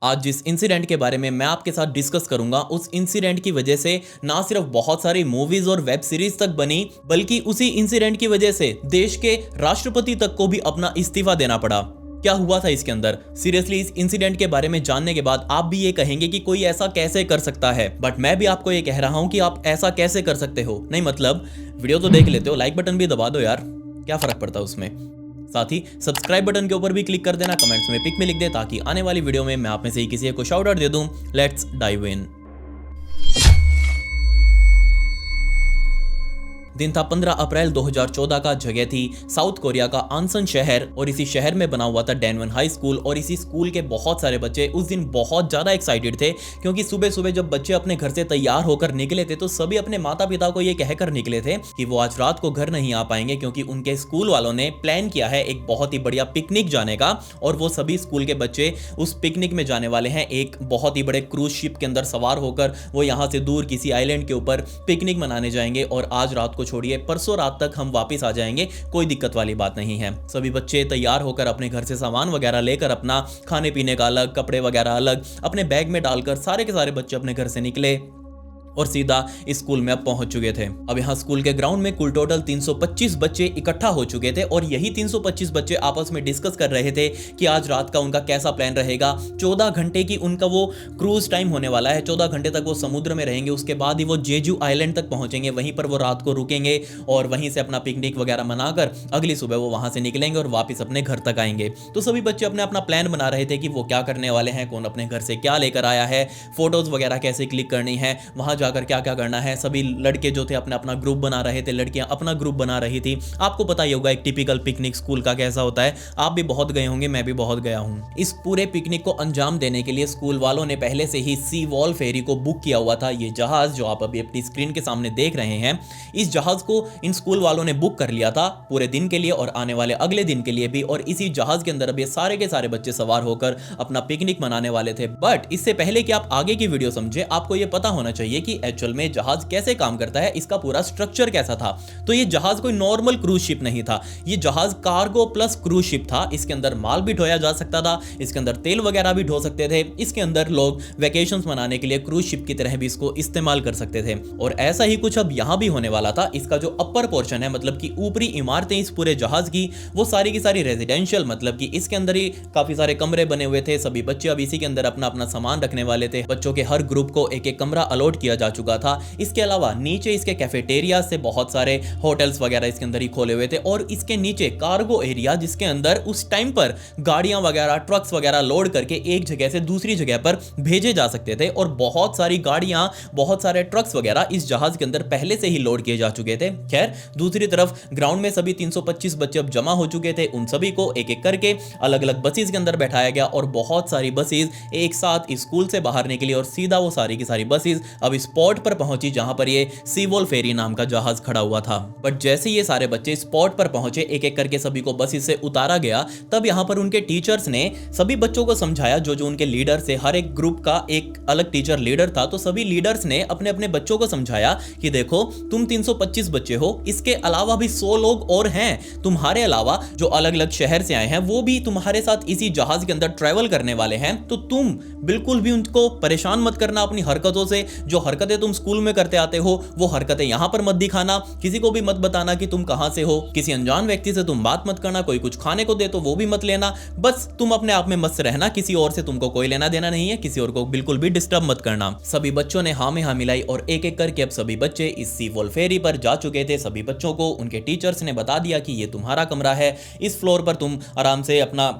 आज जिस इंसिडेंट के बारे में मैं आपके साथ डिस्कस करूंगा, उस इंसिडेंट की वजह से ना सिर्फ बहुत सारी मूवीज और वेब सीरीज तक बनी, बल्कि उसी इंसिडेंट की वजह से देश के राष्ट्रपति तक को भी अपना इस्तीफा देना पड़ा। क्या हुआ था इसके अंदर? सीरियसली इस इंसिडेंट के बारे में जानने के बाद आप भी ये कहेंगे कि कोई ऐसा कैसे कर सकता है, बट मैं भी आपको ये कह रहा हूं कि आप ऐसा कैसे कर सकते हो। नहीं मतलब वीडियो तो देख लेते हो, लाइक बटन भी दबा दो यार, क्या फर्क पड़ता है उसमें। साथ ही सब्सक्राइब बटन के ऊपर भी क्लिक कर देना, कमेंट्स में पिक में लिख दे ताकि आने वाली वीडियो में मैं आप में से ही किसी को शाउट आउट दे दूं। Let's dive in. दिन था 15 अप्रैल 2014 का। जगह थी साउथ कोरिया का आनसन शहर और इसी शहर में बना हुआ था डैनवन हाई स्कूल। और इसी स्कूल के बहुत सारे बच्चे उस दिन बहुत ज़्यादा एक्साइटेड थे, क्योंकि सुबह सुबह जब बच्चे अपने घर से तैयार होकर निकले थे तो सभी अपने माता पिता को ये कहकर निकले थे कि वो आज रात को घर नहीं आ पाएंगे, क्योंकि उनके स्कूल वालों ने प्लान किया है एक बहुत ही बढ़िया पिकनिक जाने का। और वो सभी स्कूल के बच्चे उस पिकनिक में जाने वाले हैं एक बहुत ही बड़े क्रूज शिप के अंदर सवार होकर। वो यहाँ से दूर किसी आइलैंड के ऊपर पिकनिक मनाने जाएंगे और आज रात को छोड़िए परसों रात तक हम वापस आ जाएंगे, कोई दिक्कत वाली बात नहीं है। सभी बच्चे तैयार होकर अपने घर से सामान वगैरह लेकर, अपना खाने पीने का अलग, कपड़े वगैरह अलग अपने बैग में डालकर सारे के सारे बच्चे अपने घर से निकले और सीधा स्कूल में अब पहुंच चुके थे। अब यहाँ स्कूल के ग्राउंड में कुल टोटल 325 बच्चे इकट्ठा हो चुके थे और यही 325 बच्चे आपस में डिस्कस कर रहे थे कि आज रात का उनका कैसा प्लान रहेगा। 14 घंटे की उनका वो क्रूज टाइम होने वाला है, 14 घंटे तक वो समुद्र में रहेंगे। उसके बाद ही वो जेजू आइलैंड तक पहुंचेंगे, वहीं पर वो रात को रुकेंगे और वहीं से अपना पिकनिक वगैरह मनाकर अगली सुबह वो वहां से निकलेंगे और वापस अपने घर तक आएंगे। तो सभी बच्चे अपने अपना प्लान बना रहे थे कि वो क्या करने वाले हैं, कौन अपने घर से क्या लेकर आया है, फोटोज वगैरह कैसे क्लिक करनी है, वहां जाकर क्या क्या करना है। सभी लड़के जो थे अपना अपना ग्रुप बना रहे थे, लड़कियां अपना ग्रुप बना रही थी। आपको पता ही होगा एक टिपिकल पिकनिक स्कूल का कैसा होता है, आप भी बहुत गए होंगे, मैं भी बहुत गया हूं। इस पूरे पिकनिक को अंजाम देने के लिए स्कूल वालों ने पहले से ही सी वॉल फेरी को बुक किया हुआ था। ये जहाज जो आप अभी अपनी स्क्रीन के सामने देख रहे हैं, इस जहाज को इन स्कूल वालों ने बुक कर लिया था पूरे दिन के लिए और आने वाले अगले दिन के लिए भी। और इसी जहाज के अंदर अब ये सारे के सारे बच्चे सवार होकर अपना पिकनिक मनाने वाले थे। बट इससे पहले कि आप आगे की वीडियो समझे, आपको यह पता होना चाहिए कि एक्चुअल में जहाज कैसे काम करता है, इसका पूरा स्ट्रक्चर कैसा था। तो ये जहाज कोई नॉर्मल क्रूज शिप नहीं था, ये जहाज कार्गो प्लस क्रूज शिप था। इसके अंदर माल भी ढोया जा सकता था, इसके अंदर तेल वगैरह भी ढो सकते थे, इसके अंदर लोग वेकेशंस मनाने के लिए क्रूज शिप की तरह भी इसको इस्तेमाल कर सकते थे। और ऐसा ही कुछ अब यहां भी होने वाला था। इसका जो अपर पोर्शन है, मतलब कि ऊपरी इमारतें इस पूरे जहाज की, वो सारी की सारी रेजिडेंशियल, मतलब कि इसके अंदर ही काफी सारे कमरे बने हुए थे। सभी बच्चे अब इसी के अंदर अपना अपना सामान रखने वाले थे। बच्चों के हर ग्रुप को एक एक कमरा अलॉट किया जा चुका था। इसके अलावा नीचे इसके कैफेटेरिया से बहुत सारे होटल्स वगैरह इसके अंदर ही खोले हुए थे। और इसके नीचे कार्गो एरिया, जिसके अंदर उस टाइम पर गाड़ियां वगैरह, ट्रक्स वगैरह लोड करके एक जगह से दूसरी जगह पर भेजे जा सकते थे। और बहुत सारी गाड़ियां, बहुत सारे ट्रक्स वगैरह इस जहाज के अंदर पहले से ही लोड किए जा चुके थे। खैर, दूसरी तरफ ग्राउंड में सभी 325 बच्चे अब जमा हो चुके थे। उन सभी को एक एक करके अलग अलग बसेस के अंदर बैठाया गया और बहुत सारी बसेस एक साथ स्कूल से बाहर निकली और सीधा वो सारी की सारी बसेस अब स्पॉट पर पहुंची जहां पर ये सी वॉल फेरी नाम का जहाज खड़ा हुआ था। बट जैसे ये सारे बच्चे स्पॉट पर पहुंचे, एक एक करके सभी को बस से उतारा गया, तब यहां पर उनके टीचर्स ने सभी बच्चों को समझाया। जो जो उनके लीडर थे, हर एक ग्रुप का एक अलग टीचर लीडर था, तो सभी लीडर्स ने अपने अपने बच्चों को समझाया कि देखो, तुम 325 बच्चे हो, इसके अलावा भी 100 लोग और हैं तुम्हारे अलावा जो अलग अलग शहर से आए हैं, वो भी तुम्हारे साथ इसी जहाज के अंदर ट्रेवल करने वाले हैं। तो तुम बिल्कुल भी उनको परेशान मत करना अपनी हरकतों से। जो हरकतें तुम स्कूल में करते आते हो, वो हरकतें यहां पर मत दिखाना। किसी को भी मत बताना कि तुम कहां से हो। किसी अनजान व्यक्ति से तुम बात मत करना। कोई कुछ खाने को दे तो वो भी मत लेना। बस तुम अपने आप में मस्त रहना, किसी और से तुमको कोई लेना देना नहीं है, किसी और को बिल्कुल भी डिस्टर्ब मत करना। सभी बच्चों ने हाँ में हाँ मिलाई और एक एक करके अब सभी बच्चे इस सी वॉल फेरी पर जा चुके थे। सभी बच्चों को उनके टीचर्स ने बता दिया कि ये तुम्हारा कमरा है, इस फ्लोर पर तुम आराम से अपना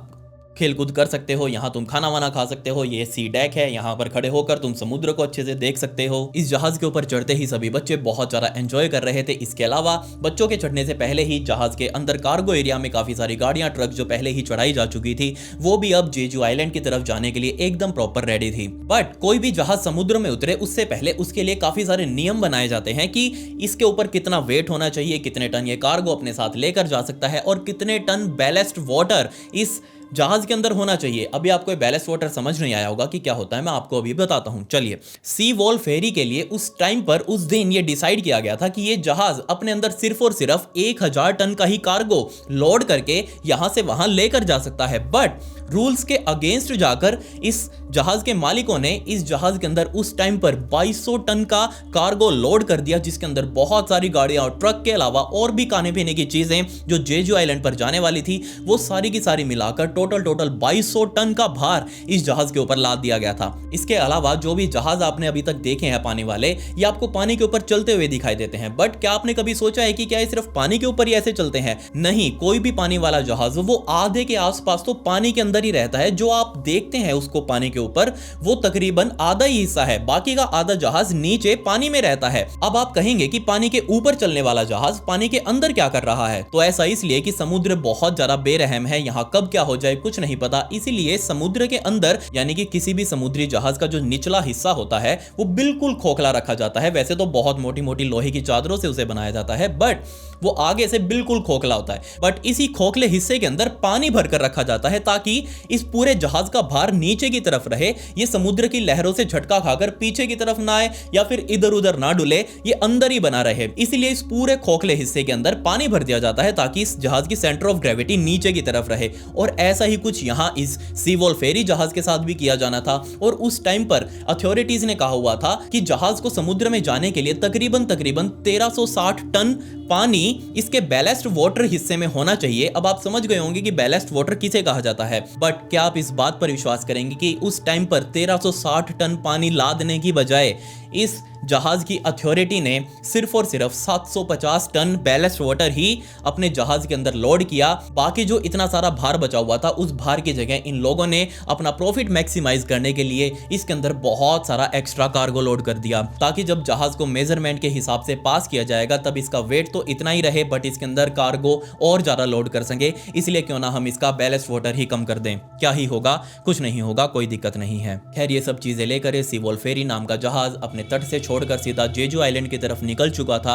खेलकूद कर सकते हो, यहाँ तुम खाना वाना खा सकते हो, ये सी डेक है, यहाँ पर खड़े होकर तुम समुद्र को अच्छे से देख सकते हो। इस जहाज के ऊपर चढ़ते ही सभी बच्चे बहुत ज़्यादा एंजॉय कर रहे थे। इसके अलावा बच्चों के चढ़ने से पहले ही जहाज के अंदर कार्गो एरिया में काफ़ी सारी गाड़ियाँ, ट्रक जो पहले ही चढ़ाई जा चुकी थी, वो भी अब जेजू आइलैंड की तरफ जाने के लिए एकदम प्रॉपर रेडी थी। बट कोई भी जहाज समुद्र में उतरे उससे पहले उसके लिए काफ़ी सारे नियम बनाए जाते हैं कि इसके ऊपर कितना वेट होना चाहिए, कितने टन ये कार्गो अपने साथ लेकर जा सकता है और कितने टन बैलेस्ट वाटर इस जहाज के अंदर होना चाहिए। अभी आपको ये बैलेस्ट वाटर समझ नहीं आया होगा कि क्या होता है, मैं आपको अभी बताता हूं। चलिए, सी वॉल फेरी के लिए उस टाइम पर, उस दिन ये डिसाइड किया गया था कि ये जहाज अपने अंदर सिर्फ और सिर्फ 1000 टन का ही कार्गो लोड करके यहां से वहां लेकर जा सकता है। बट रूल्स के अगेंस्ट जाकर इस जहाज के मालिकों ने इस जहाज के अंदर उस टाइम पर 2200 टन का कार्गो लोड कर दिया, जिसके अंदर बहुत सारी गाड़ियां और ट्रक के अलावा और भी खाने पीने की चीजें जो जेजू आइलैंड पर जाने वाली थी वो सारी की सारी मिलाकर टोटल 2200 टन का भार इस जहाज के ऊपर लाद दिया गया था। इसके अलावा जो भी जहाज आपने अभी तक देखे हैं पानी वाले, ये आपको पानी के ऊपर चलते हुए दिखाई देते हैं, बट क्या आपने कभी सोचा है कि क्या ये सिर्फ पानी के ऊपर ही ऐसे चलते हैं? नहीं, कोई भी पानी वाला जहाज वो आधे के आसपास तो पानी के अंदर ही रहता है। जो आप देखते हैं उसको पानी के ऊपर, वो तकरीबन आधा ही हिस्सा है, बाकी का आधा जहाज नीचे पानी में रहता है। अब आप कहेंगे कि पानी के ऊपर चलने वाला जहाज पानी के अंदर क्या कर रहा है? तो ऐसा इसलिए कि समुद्र बहुत ज्यादा बेरहम है, यहाँ कब क्या हो जाए कुछ नहीं पता। इसीलिए समुद्र के अंदर यानी कि किसी भी समुद्री जहाज का जो निचला हिस्सा होता है वो बिल्कुल खोखला रखा जाता है। वैसे तो बहुत मोटी मोटी लोहे की चादरों से उसे बनाया जाता है, बट वो आगे से बिल्कुल खोखला होता है। बट इसी खोखले हिस्से के अंदर पानी भरकर रखा जाता है ताकि इस पूरे जहाज का भार नीचे की तरफ रहे, ये समुद्र की लहरों से झटका खाकर पीछे की तरफ ना आए या फिर इधर उधर ना डुले, ये अंदर ही बना रहे। इसलिए इस पूरे खोखले हिस्से के अंदर पानी भर दिया जाता है ताकि इस जहाज की सेंटर ऑफ ग्रेविटी नीचे की तरफ रहे। और ऐसा ही कुछ यहां इस सीवॉल फेरी जहाज के साथ भी किया जाना था। और उस टाइम पर अथॉरिटीज ने कहा हुआ था कि जहाज को समुद्र में जाने के लिए तकरीबन 1360 टन पानी इसके बैलेस्ट वाटर हिस्से में होना चाहिए। अब आप समझ गए होंगे कि बैलेस्ट वाटर किसे कहा जाता है, बट क्या आप इस बात पर विश्वास करेंगे कि उस टाइम पर 1360 टन पानी लादने की बजाय इस जहाज की अथॉरिटी ने सिर्फ और सिर्फ 750 टन बैलेस्ट वाटर ही अपने जहाज के अंदर लोड किया। बाकी जो इतना सारा भार बचा हुआ था उस भार की जगह इन लोगों ने अपना प्रॉफिट मैक्सिमाइज करने के लिए इसके अंदर बहुत सारा एक्स्ट्रा कार्गो लोड कर दिया, ताकि जब जहाज को मेजरमेंट के हिसाब से पास किया जाएगा तब इसका वेट तो इतना ही रहे बट इसके अंदर कार्गो और ज्यादा लोड कर सके। इसलिए क्यों ना हम इसका बैलेस्ट वाटर ही कम कर दें, क्या ही होगा, कुछ नहीं होगा, कोई दिक्कत नहीं है। खैर ये सब चीजें लेकर सीवॉल फेरी नाम का जहाज अपने तट से छोड़कर सीधा जेजू आइलैंड की तरफ निकल चुका था।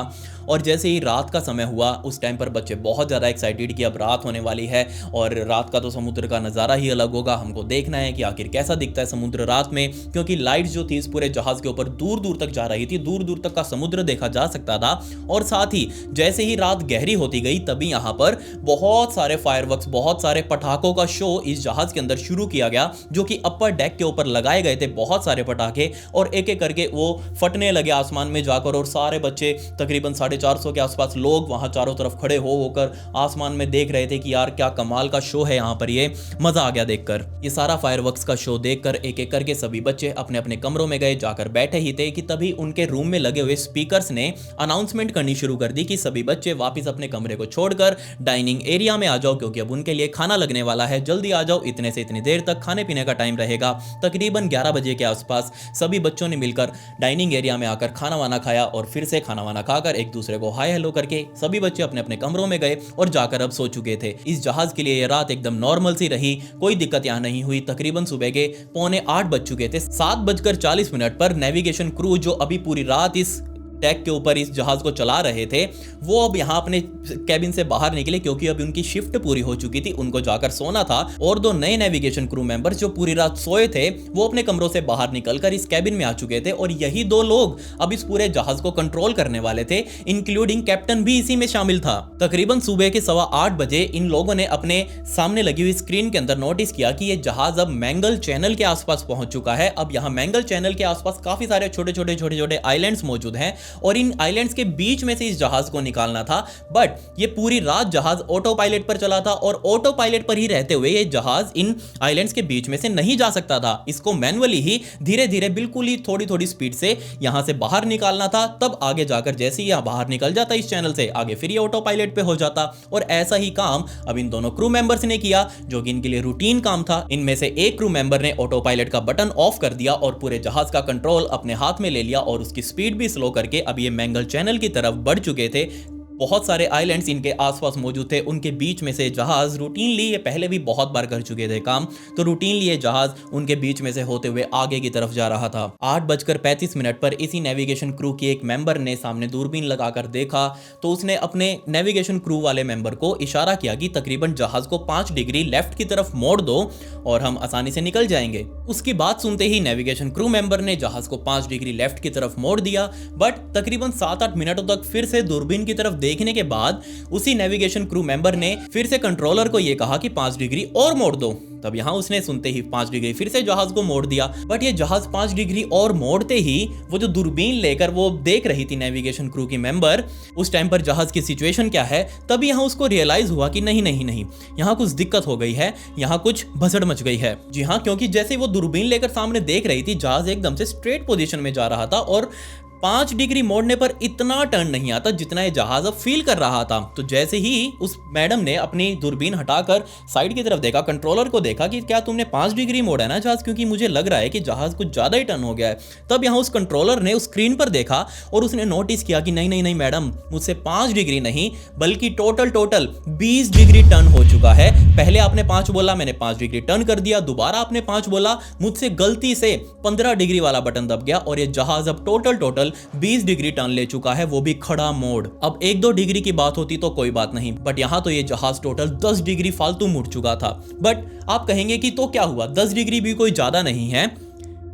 और जैसे ही रात का समय हुआ उस टाइम पर बच्चे बहुत ज़्यादा एक्साइटेड कि अब रात होने वाली है और रात का तो समुद्र का नज़ारा ही अलग होगा। हमको देखना है कि आखिर कैसा दिखता है समुद्र रात में, क्योंकि लाइट जो थी इस पूरे जहाज के ऊपर दूर दूर तक जा रही थी, दूर दूर तक का समुद्र देखा जा सकता था। और साथ ही जैसे ही रात गहरी होती गई तभी यहाँ पर बहुत सारे फायरवर्क्स, बहुत सारे पटाखों का शो इस जहाज के अंदर शुरू किया गया, जो कि अपर डेक के ऊपर लगाए गए थे बहुत सारे पटाखे, और एक एक करके वो फटने लगे आसमान में जाकर। और सारे बच्चे तकरीबन 450 के आसपास लोग वहां चारों तरफ खड़े होकर आसमान में देख रहे थे कि यार क्या कमाल का शो है यहाँ पर, ये मजा आ गया देखकर। ये सारा फायरवर्क्स का शो देखकर एक एक करके सभी बच्चे अपने अपने कमरों में गए। जाकर बैठे ही थे कि तभी उनके रूम में लगे हुए स्पीकर्स ने अनाउंसमेंट करनी शुरू कर दी कि सभी बच्चे वापस अपने कमरे को छोड़कर डाइनिंग एरिया में आ जाओ, क्योंकि अब उनके लिए खाना लगने वाला है। जल्दी आ जाओ, इतने से इतनी देर तक खाने पीने का टाइम रहेगा। तकरीबन 11 बजे के आसपास सभी बच्चों ने मिलकर डाइनिंग एरिया में आकर खाना वाना खाया और फिर से खाना वाना खाकर एक दूसरे को हाय हेलो करके सभी बच्चे अपने अपने कमरों में गए और जाकर अब सो चुके थे। इस जहाज के लिए यह रात एकदम नॉर्मल सी रही, कोई दिक्कत यहाँ नहीं हुई। तकरीबन सुबह के 7:45 बज चुके थे। 7:40 पर नेविगेशन क्रू जो अभी पूरी रात इस डेक के ऊपर इस जहाज को चला रहे थे वो अब यहाँ अपने कैबिन से बाहर निकले, क्योंकि अब उनकी शिफ्ट पूरी हो चुकी थी, उनको जाकर सोना था। और दो नए नेविगेशन क्रू मेंबर्स जो पूरी रात सोए थे वो अपने कमरों से बाहर निकलकर इस कैबिन में आ चुके थे। और यही दो लोग अब इस पूरे जहाज को कंट्रोल करने वाले थे, इंक्लूडिंग कैप्टन भी इसी में शामिल था। तकरीबन सुबह के 8:15 बजे इन लोगों ने अपने सामने लगी हुई स्क्रीन के अंदर नोटिस किया कि यह जहाज अब मैंगल चैनल के आसपास पहुंच चुका है। अब यहाँ मैंगल चैनल के आसपास काफी सारे छोटे छोटे आइलैंड्स मौजूद हैं और इन आइलैंड्स के बीच में से इस जहाज को निकालना था। बट ये पूरी रात जहाज ऑटो पायलट पर चला था और ऑटो पायलट पर ही रहते हुए ये जहाज इन आइलैंड्स के बीच में से नहीं जा सकता था। इसको मैनुअली ही धीरे धीरे बिल्कुल ही थोड़ी थोड़ी स्पीड से यहां से बाहर निकालना था। तब आगे जाकर जैसे ही यहां बाहर निकल जाता इस चैनल से आगे फिर ये ऑटो पायलट पे हो जाता। और ऐसा ही काम अब इन दोनों क्रू मेंबर्स ने किया, जो कि इनके लिए रूटीन काम था। इनमें से एक क्रू मेंबर ने ऑटो पायलट का बटन ऑफ कर दिया और पूरे जहाज का कंट्रोल अपने हाथ में ले लिया और उसकी स्पीड भी स्लो करके अब ये मैंगल चैनल की तरफ बढ़ चुके थे। बहुत सारे आइलैंड्स इनके आसपास मौजूद थे, उनके बीच में से जहाज रूटीनली, ये पहले भी बहुत बार कर चुके थे काम, तो रूटीनली ये जहाज उनके बीच में से होते हुए आगे की तरफ जा रहा था। 8:35 पर इसी नेविगेशन क्रू की एक मेंबर ने सामने दूरबीन लगाकर देखा तो उसने अपने नेविगेशन क्रू वाले मेंबर को इशारा किया कि तकरीबन जहाज को 5 डिग्री लेफ्ट की तरफ मोड़ दो और हम आसानी से निकल जाएंगे। उसकी बात सुनते ही नेविगेशन क्रू मेंबर ने जहाज को 5 डिग्री लेफ्ट की तरफ मोड़ दिया, बट तकरीबन 7-8 मिनटों तक फिर से दूरबीन की तरफ देखने के बाद उसी नेविगेशन क्रू मेंबर ने फिर से कंट्रोलर को यह कहा कि 5 डिग्री और मोड़ दो। तब यहां उसने सुनते ही 5 डिग्री फिर से जहाज को मोड़ दिया। बट ये जहाज 5 डिग्री और मोड़ते ही वो जो दूरबीन लेकर वो देख रही थी नेविगेशन क्रू की मेंबर, उस टाइम पर जहाज की सिचुएशन क्या है, तभी यहां उसको रियलाइज हुआ कि नहीं नहीं नहीं, यहां कुछ दिक्कत हो गई है, यहां कुछ भसड़ मच गई है। जी हां, क्योंकि जैसे वो दूरबीन लेकर सामने देख रही थी, जहाज एकदम से स्ट्रेट पोजीशन में जा रहा था और 5 डिग्री मोड़ने पर इतना टर्न नहीं आता जितना ये जहाज अब फील कर रहा था। तो जैसे ही उस मैडम ने अपनी दूरबीन हटाकर साइड की तरफ देखा, कंट्रोलर को देखा कि क्या तुमने 5 डिग्री मोड़ा है ना जहाज, क्योंकि मुझे लग रहा है कि जहाज कुछ ज्यादा ही टर्न हो गया है। तब यहाँ उस कंट्रोलर ने उस स्क्रीन पर देखा और उसने नोटिस किया कि नहीं नहीं नहीं मैडम, मुझसे 5 डिग्री नहीं बल्कि टोटल 20 डिग्री टर्न हो चुका है। पहले आपने 5 बोला, मैंने 5 डिग्री टर्न कर दिया, दोबारा आपने 5 बोला, मुझसे गलती से 15 डिग्री वाला बटन दब गया और ये जहाज अब टोटल 20 डिग्री टर्न ले चुका है, वो भी खड़ा मोड़। अब 1-2 डिग्री की बात होती तो कोई बात नहीं, बट यहां तो ये जहाज टोटल 10 डिग्री फालतू मुड़ चुका था। बट आप कहेंगे कि तो क्या हुआ, 10 डिग्री भी कोई ज्यादा नहीं है,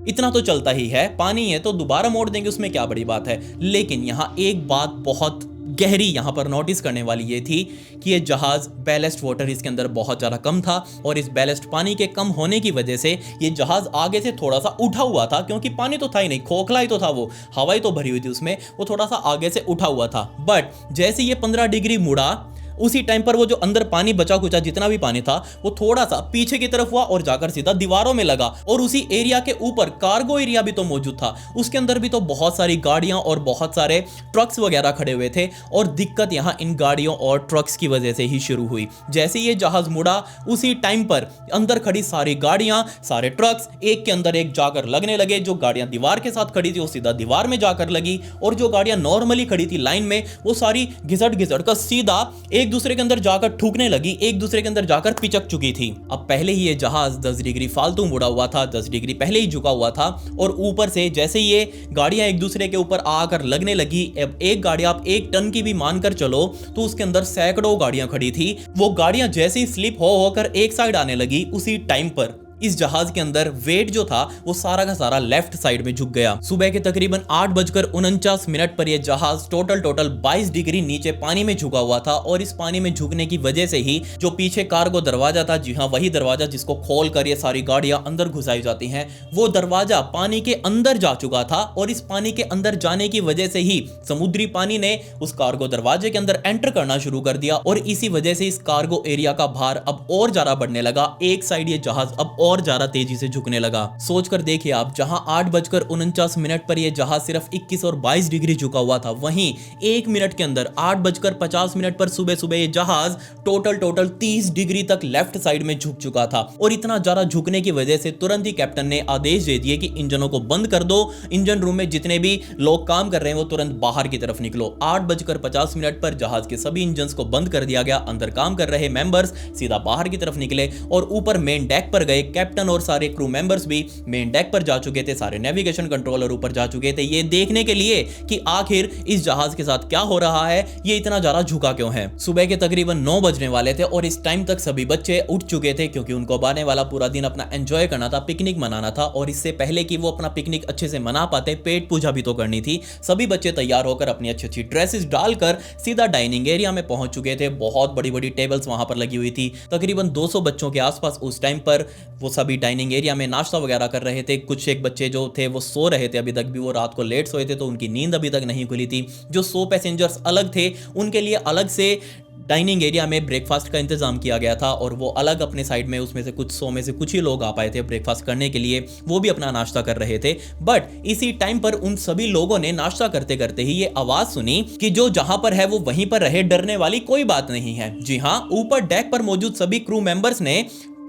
इतना तो चलता ही है, पानी है तो दोबारा मोड़ देंगे, उसमें क्या बड़ी बात है। लेकिन यहां एक बात बहुत गहरी यहां पर नोटिस करने वाली ये थी कि ये जहाज बैलेस्ट वाटर इसके अंदर बहुत ज़्यादा कम था और इस बैलेस्ट पानी के कम होने की वजह से ये जहाज आगे से थोड़ा सा उठा हुआ था, क्योंकि पानी तो था ही नहीं, खोखला ही तो था, वो हवाई तो भरी हुई थी उसमें, वो थोड़ा सा आगे से उठा हुआ था। बट जैसे ये 15 डिग्री मुड़ा, उसी टाइम पर वो जो अंदर पानी बचा कुचा जितना भी पानी था वो थोड़ा सा पीछे की तरफ हुआ और जाकर सीधा दीवारों में लगा। और उसी एरिया के ऊपर कार्गो एरिया भी तो मौजूद था, उसके अंदर भी तो बहुत सारी गाड़ियां और बहुत सारे ट्रक्स वगैरह खड़े हुए थे। और दिक्कत यहां इन गाड़ियों और ट्रक्स की वजह से ही शुरू हुई। जैसे ये जहाज मुड़ा, उसी टाइम पर अंदर खड़ी सारी गाड़ियां, सारे ट्रक्स एक के अंदर एक जाकर लगने लगे। जो गाड़ियां दीवार के साथ खड़ी थी वो सीधा दीवार में जाकर लगी, और जो गाड़ियां नॉर्मली खड़ी थी लाइन में वो सारी घिसट घिसट कर सीधा एक दूसरे के अंदर जाकर ठुकने लगी, एक दूसरे के अंदर जाकर पिचक चुकी थी। अब पहले ही ये जहाज 10 डिग्री फालतू मुड़ा हुआ था, 10 डिग्री पहले ही झुका हुआ था, और ऊपर से जैसे ये गाड़ियां एक दूसरे के ऊपर आकर लगने लगी, अब एक गाड़ी आप 1 टन की भी मानकर चलो तो उसके अंदर सैकड़ों गाड़ियां खड़ी थी। वो गाड़ियां जैसे ही स्लिप हो होकर एक साइड आने लगी, उसी टाइम पर इस जहाज के अंदर वेट जो था वो सारा का सारा लेफ्ट साइड में झुक गया। सुबह के तकरीबन 8:49 पर यह जहाज टोटल 22 डिग्री नीचे पानी में झुका हुआ था, और इस पानी में झुकने की वजह से ही जो पीछे कार्गो दरवाजा था, जी हाँ वही दरवाजा जिसको खोल कर ये सारी गाड़ियां अंदर घुसाई जाती हैं, वो दरवाजा पानी के अंदर जा चुका था। और इस पानी के अंदर जाने की वजह से ही समुद्री पानी ने उस कार्गो दरवाजे के अंदर एंटर करना शुरू कर दिया, और इसी वजह से इस कार्गो एरिया का भार अब और ज्यादा बढ़ने लगा। एक साइड ये जहाज अब और ज्यादा तेजी से झुकने लगा। सोचकर देखिए आप, जहां 8:49 पर यह जहाज सिर्फ 21 और 22 डिग्री झुका हुआ था, वहीं 1 मिनट के अंदर 8:50 पर सुबह सुबह यह जहाज टोटल 30 डिग्री तक लेफ्ट साइड में झुक चुका था। और इतना ज्यादा झुकने की वजह से तुरंत ही कैप्टन ने आदेश दे दिए कि इंजनों को बंद कर दो, इंजन रूम में जितने भी लोग काम कर रहे हैं वो तुरंत बाहर की तरफ निकलो। 8:50 पर जहाज के सभी इंजन को बंद कर दिया गया। अंदर काम कर रहे मेंबर्स सीधा बाहर की तरफ निकले और ऊपर मेन डेक पर गए। कैप्टन और सारे क्रू मेंबर्स भी मेन डेक पर जा चुके थे, सारे नेविगेशन कंट्रोलर ऊपर जा चुके थे, ये देखने के लिए कि आखिर इस जहाज के साथ क्या हो रहा है, ये इतना ज्यादा झुका क्यों है। सुबह के तकरीबन 9 बजने वाले थे और इस टाइम तक सभी बच्चे उठ चुके थे, क्योंकि उनको आने वाला पूरा दिन अपना एंजॉय करना था, पिकनिक मनाना था। और इससे पहले कि वो अपना पिकनिक अच्छे से मना पाते, पेट पूजा भी तो करनी थी। सभी बच्चे तैयार होकर अपनी अच्छी अच्छी ड्रेसेस डालकर सीधा डाइनिंग एरिया में पहुंच चुके थे। बहुत बड़ी बड़ी टेबल्स वहां पर लगी हुई थी, तकरीबन 200 बच्चों के आसपास उस टाइम पर वो सभी डाइनिंग एरिया में नाश्ता वगैरह कर रहे थे। कुछ एक बच्चे जो थे वो सो रहे थे, अभी तक भी वो रात को लेट सोए थे तो उनकी नींद अभी तक नहीं खुली थी। जो 100 पैसेंजर्स अलग थे उनके लिए अलग से डाइनिंग एरिया में ब्रेकफास्ट का इंतजाम किया गया था, और वो अलग अपने साइड में उसमें से कुछ 100 में से कुछ ही लोग आ पाए थे ब्रेकफास्ट करने के लिए, वो भी अपना नाश्ता कर रहे थे। बट इसी टाइम पर उन सभी लोगों ने नाश्ता करते करते ही ये आवाज सुनी कि जो जहां पर है वो वहीं पर रहे, डरने वाली कोई बात नहीं है। जी हां, ऊपर डेक पर मौजूद सभी क्रू मेंबर्स ने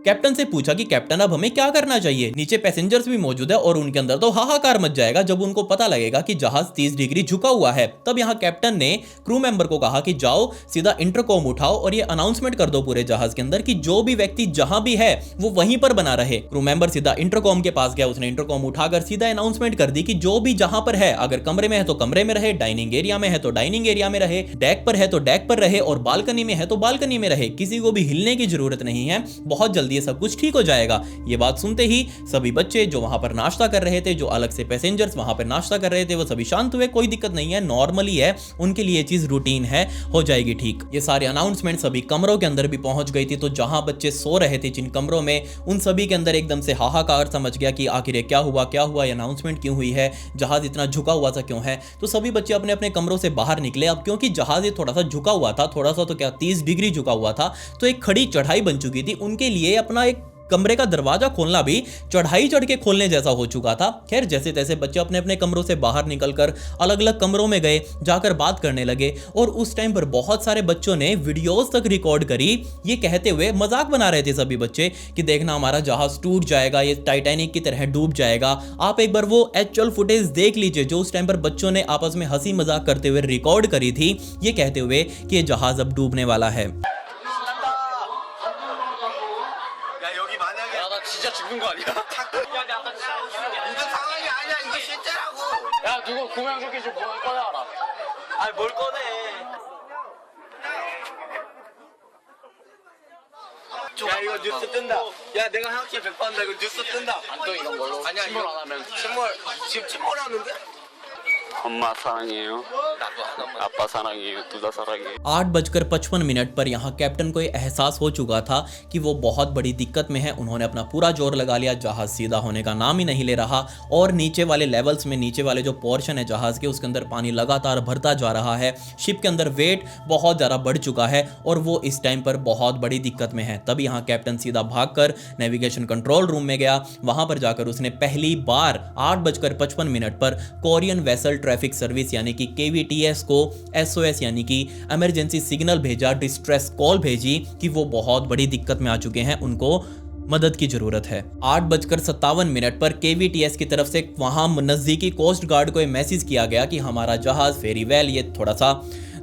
कैप्टन से पूछा कि कैप्टन अब हमें क्या करना चाहिए। नीचे पैसेंजर्स भी मौजूद है और उनके अंदर तो हाहाकार मच जाएगा जब उनको पता लगेगा कि जहाज 30 डिग्री झुका हुआ है। तब यहां कैप्टन ने क्रू मेंबर को कहा कि जाओ सीधा इंटरकॉम उठाओ और ये अनाउंसमेंट कर दो पूरे जहाज के अंदर कि जो भी व्यक्ति जहां भी है वो वहीं पर बना रहे। क्रू मेंबर सीधा इंटरकॉम के पास गया, उसने इंटरकॉम उठाकर सीधा अनाउंसमेंट कर दी कि जो भी जहां पर है, अगर कमरे में है तो कमरे में रहे, डाइनिंग एरिया में है तो डाइनिंग एरिया में रहे, डेक पर है तो डेक पर रहे, और बालकनी में है तो बालकनी में रहे। किसी को भी हिलने की जरूरत नहीं है। बहुत जल्दी ये सब कुछ ठीक हो जाएगा। ये बात सुनते ही सभी बच्चे जो वहां पर नाश्ता कर रहे थे, जो अलग से पैसेंजर्स वहां पर नाश्ता कर रहे थे, वो सभी शांत हुए। कोई दिक्कत नहीं है, नॉर्मली है, उनके लिए ये चीज रूटीन है, हो जाएगी ठीक। ये सारे अनाउंसमेंट सभी कमरों के अंदर भी पहुंच गई थी। तो जहां बच्चे सो रहे थे जिन कमरों में, उन सभी के अंदर एकदम से हाहाकार समझ गया कि आखिर क्या हुआ, ये अनाउंसमेंट क्यों हुई है, जहाज इतना झुका हुआ था क्यों है। तो सभी बच्चे अपने अपने कमरों से बाहर निकले। अब क्योंकि जहाज ये थोड़ा सा झुका हुआ था, थोड़ा सा तो क्या 30 डिग्री झुका हुआ था, तो एक खड़ी चढ़ाई बन चुकी थी। उनके लिए अपना एक कमरे का दरवाजा खोलना भी चढ़ाई चढ़ के खोलने जैसा हो चुका था। खैर जैसे तैसे बच्चे अपने अपने कमरों से बाहर निकलकर अलग अलग कमरों में गए, जाकर बात करने लगे। और उस टाइम पर बहुत सारे बच्चों ने वीडियोस तक रिकॉर्ड करी, ये कहते हुए मजाक बना रहे थे सभी बच्चे कि देखना हमारा जहाज टूट जाएगा, ये टाइटैनिक की तरह डूब जाएगा। आप एक बार वो एक्चुअल फुटेज देख लीजिए जो उस टाइम पर बच्चों ने आपस में हंसी मजाक करते हुए रिकॉर्ड करी थी, ये कहते हुए कि ये जहाज अब डूबने वाला है। 진짜 죽는 거 아니야? 이거 상황이 아니야. 이거 실제라고. 야 누구 구명조끼 좀 꺼내와라. 아니 뭘 꺼내. 야 이거 뉴스 뜬다. 야 내가 학교 100번 한다. 이거 뉴스 뜬다. 안 떠 이런 걸로. 아니야 침몰 안 하면. 지금 침몰하는데? अम्मा सारंगेयो, अप्पा सारंगेयो, तुझा सारंगेयो। 8:55 पर यहाँ कैप्टन को एहसास हो चुका था कि वो बहुत बड़ी दिक्कत में है। उन्होंने अपना पूरा जोर लगा लिया, जहाज सीधा होने का नाम ही नहीं ले रहा और नीचे वाले लेवल्स में, नीचे वाले जो पोर्शन है जहाज के, उसके अंदर पानी लगातार भरता जा रहा है। शिप के अंदर वेट बहुत ज़्यादा बढ़ चुका है और वो इस टाइम पर बहुत बड़ी दिक्कत में है। तभी यहाँ कैप्टन सीधा भागकर नेविगेशन कंट्रोल रूम में गया। वहाँ पर जाकर उसने पहली बार 8:55 पर कोरियन वेसल ट्रैफिक सर्विस यानी कि KVTS को SOS यानी कि इमरजेंसी सिग्नल भेजा, डिस्ट्रेस कॉल भेजी कि वो बहुत बड़ी दिक्कत में आ चुके हैं, उनको मदद की जरूरत है। 8:57 पर KVTS की तरफ से वहां नजदीकी कोस्ट गार्ड को मैसेज किया गया कि हमारा जहाज फेरीवेल ये थोड़ा सा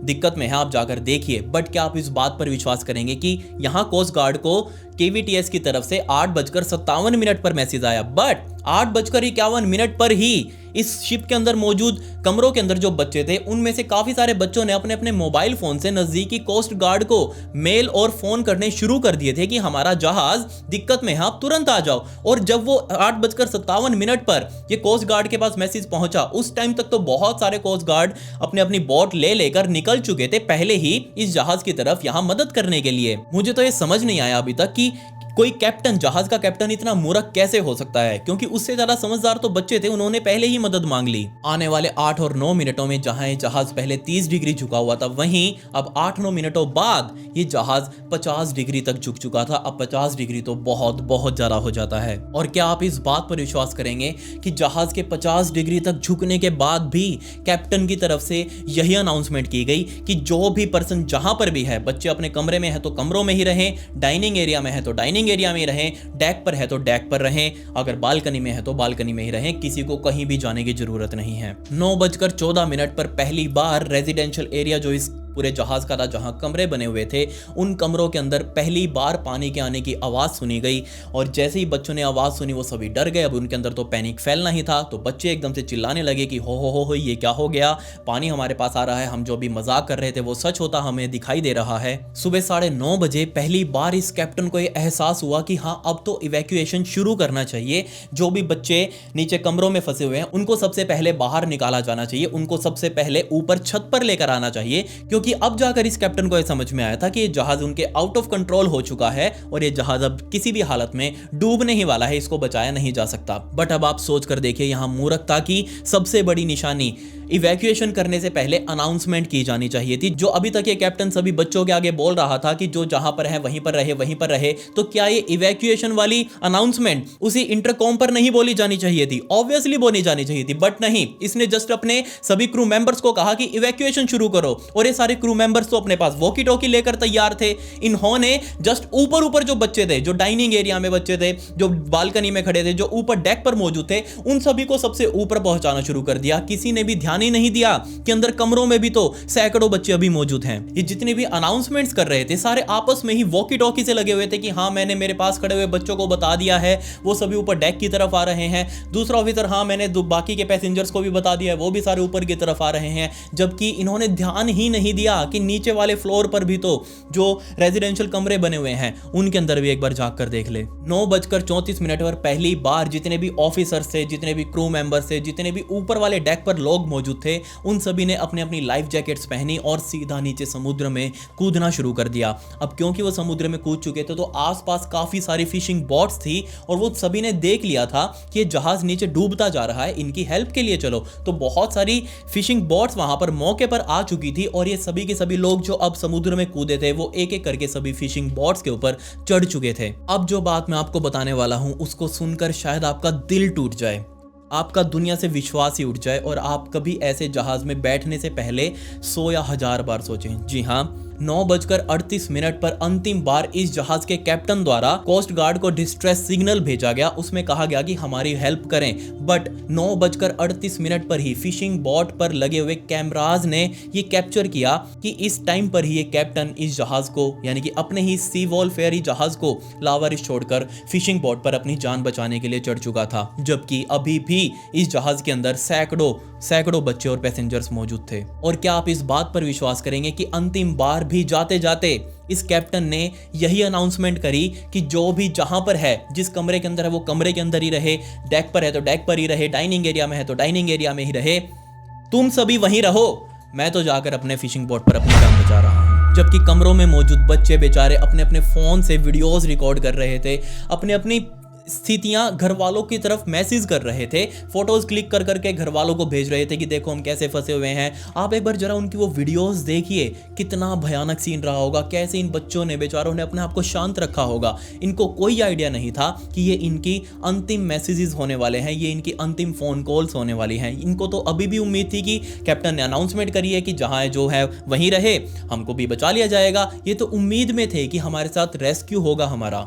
दिक्कत में है, आप जाकर देखिए। बट क्या आप इस बात पर विश्वास करेंगे कि यहाँ कोस्ट गार्ड को KVTS की तरफ से 8:57 पर मैसेज आया, बट 8:51 पर ही इस शिप के अंदर मौजूद कमरों के अंदर जो बच्चे थे उनमें से काफी सारे बच्चों ने अपने अपने मोबाइल फोन से नजदीकी कोस्ट गार्ड को मेल और फोन करने शुरू कर दिए थे कि हमारा जहाज दिक्कत में है, आप तुरंत आ जाओ। और जब वो 8:57 पर ये कोस्ट गार्ड के पास मैसेज पहुंचा, उस टाइम तक तो बहुत सारे कोस्ट गार्ड अपने अपनी बोट ले लेकर निकल चुके थे पहले ही इस जहाज की तरफ यहां मदद करने के लिए। मुझे तो ये समझ नहीं आया अभी तक कि कोई कैप्टन, जहाज का कैप्टन इतना मूर्ख कैसे हो सकता है, क्योंकि उससे ज्यादा समझदार तो बच्चे थे, उन्होंने पहले ही मदद मांग ली। आने वाले 8 और 9 मिनटों में जहां ये जहाज पहले 30 डिग्री झुका हुआ था, वहीं अब 8-9 मिनटों बाद ये जहाज 50 डिग्री तक झुक चुका था। अब 50 डिग्री तो बहुत बहुत ज्यादा हो जाता है। और क्या आप इस बात पर विश्वास करेंगे कि जहाज के 50 डिग्री तक झुकने के बाद भी कैप्टन की तरफ से यही अनाउंसमेंट की गई कि जो भी पर्सन जहां पर भी है, बच्चे अपने कमरे में है तो कमरों में ही रहें, डाइनिंग एरिया में है तो डाइनिंग एरिया में रहें, डेक पर है तो डेक पर रहें, अगर बालकनी में है तो बालकनी में ही रहें, किसी को कहीं भी जाने की जरूरत नहीं है। 9:14 पर पहली बार रेजिडेंशियल एरिया जो इस पूरे जहाज का था, जहां कमरे बने हुए थे, उन कमरों के अंदर पहली बार पानी के आने की आवाज सुनी गई। और जैसे ही बच्चों ने आवाज सुनी वो सभी डर गए। अब उनके अंदर तो पैनिक फैलना ही था, तो बच्चे एकदम से चिल्लाने लगे कि हो ये क्या हो गया, पानी हमारे पास आ रहा है, हम जो भी मजाक कर रहे थे वो सच होता हमें दिखाई दे रहा है। सुबह 9:30 बजे पहली बार इस कैप्टन को यह एहसास हुआ कि हाँ अब तो इवैक्यूएशन शुरू करना चाहिए। जो भी बच्चे नीचे कमरों में फंसे हुए हैं उनको सबसे पहले बाहर निकाला जाना चाहिए, उनको सबसे पहले ऊपर छत पर लेकर आना चाहिए, क्योंकि अब जाकर इस कैप्टन को यह समझ में आया था कि ये जहाज उनके आउट ऑफ कंट्रोल हो चुका है और ये जहाज अब किसी भी हालत में डूबने ही वाला है, इसको बचाया नहीं जा सकता। बट अब आप सोच कर देखिए, यहां मूर्खता की सबसे बड़ी निशानी, इवैक्यूएशन करने से पहले अनाउंसमेंट की जानी चाहिए थी। जो अभी तक ये कैप्टन सभी बच्चों के आगे बोल रहा था कि जो जहां पर है वहीं पर रहे, तो क्या ये इवैक्यूएशन वाली अनाउंसमेंट उसी इंटरकॉम पर नहीं बोली जानी चाहिए थी? ऑब्वियसली बोली जानी चाहिए थी, बट नहीं, इसने जस्ट अपने सभी क्रू मेंबर्स को कहा कि इवैक्यूएशन शुरू करो। और ये सारे क्रू मेंबर्स तो अपने पास वॉकी टॉकी लेकर तैयार थे। इन्होंने जस्ट ऊपर जो बच्चे थे, जो डाइनिंग एरिया में बच्चे थे, जो बालकनी में खड़े थे, जो ऊपर डेक पर मौजूद थे, उन सभी को सबसे ऊपर पहुंचाना शुरू कर दिया। किसी ने भी ध्यान ही नहीं दिया कि अंदर कमरों में भी तो सैकड़ों बच्चे अभी मौजूद हैं। ये जितने भी अनाउंसमेंट्स कर रहे थे सारे आपस में ही वॉकी टॉकी से लगे हुए थे कि हाँ मैंने मेरे पास खड़े हुए बच्चों को बता दिया है, वो सभी ऊपर डेक की तरफ आ रहे हैं। दूसरा ऑफिसर, हाँ मैंने बाकी के पैसेंजर्स को भी बता दिया है, वो भी सारे ऊपर की तरफ आ रहे हैं। जबकि इन्होंने ध्यान ही नहीं दिया कि नीचे वाले फ्लोर पर भी तो जो रेजिडेंशियल कमरे बने हुए हैं उनके अंदर भी एक बार जाग कर देख ले। 9:34 पर पहली बार जितने भी ऑफिसर्स थे, जितने भी क्रू मेंबर्स थे, जितने भी ऊपर वाले डेक पर लोग मौजूद थे, उन सभी ने अपनी अपनी लाइफ जैकेट्स पहनी और सीधा नीचे समुद्र में कूदना शुरू कर दिया। अब क्योंकि वो समुद्र में कूद चुके थे तो आसपास काफी सारी फिशिंग बोट्स थी और वो सभी ने देख लिया था कि ये जहाज नीचे डूबता जा रहा है, इनकी हेल्प के लिए चलो। तो बहुत सारी फिशिंग बोट्स वहां पर मौके पर आ चुकी थी और ये सभी के सभी लोग जो अब समुद्र में कूदे थे वो एक एक करके सभी फिशिंग बोट्स के ऊपर चढ़ चुके थे। अब जो बात मैं आपको बताने वाला हूं उसको सुनकर शायद आपका दिल टूट जाए, आपका दुनिया से विश्वास ही उठ जाए और आप कभी ऐसे जहाज में बैठने से पहले 100 या 1000 बार सोचें। जी हाँ, 9:38 पर अंतिम बार इस जहाज के कैप्टन द्वारा कोस्ट गार्ड को डिस्ट्रेस सिग्नल भेजा गया। उसमें कहा गया कि हमारी हेल्प करें, बट 9:38 पर ही फिशिंग बोट पर लगे हुए कैमराज ने ये कैप्चर किया कि इस टाइम पर ही ये कैप्टन इस जहाज को यानी कि अपने ही सी वॉल फेयरी जहाज को लावारिस छोड़कर फिशिंग बोट पर अपनी जान बचाने के लिए चढ़ चुका था, जबकि अभी भी इस जहाज के अंदर सैकड़ों बच्चे और पैसेंजर्स मौजूद थे। और क्या आप इस बात पर विश्वास करेंगे कि अंतिम बार भी जाते जाते इस कैप्टन ने यही अनाउंसमेंट करी कि जो भी जहां पर है, जिस कमरे के अंदर है वो कमरे के अंदर ही रहे, डेक पर है तो डेक पर ही रहे, डाइनिंग एरिया में है तो डाइनिंग एरिया में ही रहे, तुम सभी वहीं रहो, मैं तो जाकर अपने फिशिंग बोट पर अपनी जान बचा रहा हूं। जबकि कमरों में मौजूद बच्चे बेचारे अपने अपने फोन से वीडियोस रिकॉर्ड कर रहे थे, अपने अपनी स्थितियां घर वालों की तरफ मैसेज कर रहे थे, फोटोज क्लिक कर करके घर वालों को भेज रहे थे कि देखो हम कैसे फंसे हुए हैं। आप एक बार जरा उनकी वो वीडियोस देखिए, कितना भयानक सीन रहा होगा, कैसे इन बच्चों ने बेचारों ने अपने आप को शांत रखा होगा। इनको कोई आइडिया नहीं था कि ये इनकी अंतिम मैसेजेस होने वाले हैं, ये इनकी अंतिम फोन कॉल्स होने वाली हैं। इनको तो अभी भी उम्मीद थी कि कैप्टन ने अनाउंसमेंट करी है कि जहां जो है वहीं रहे, हमको भी बचा लिया जाएगा। ये तो उम्मीद में थे कि हमारे साथ रेस्क्यू होगा हमारा।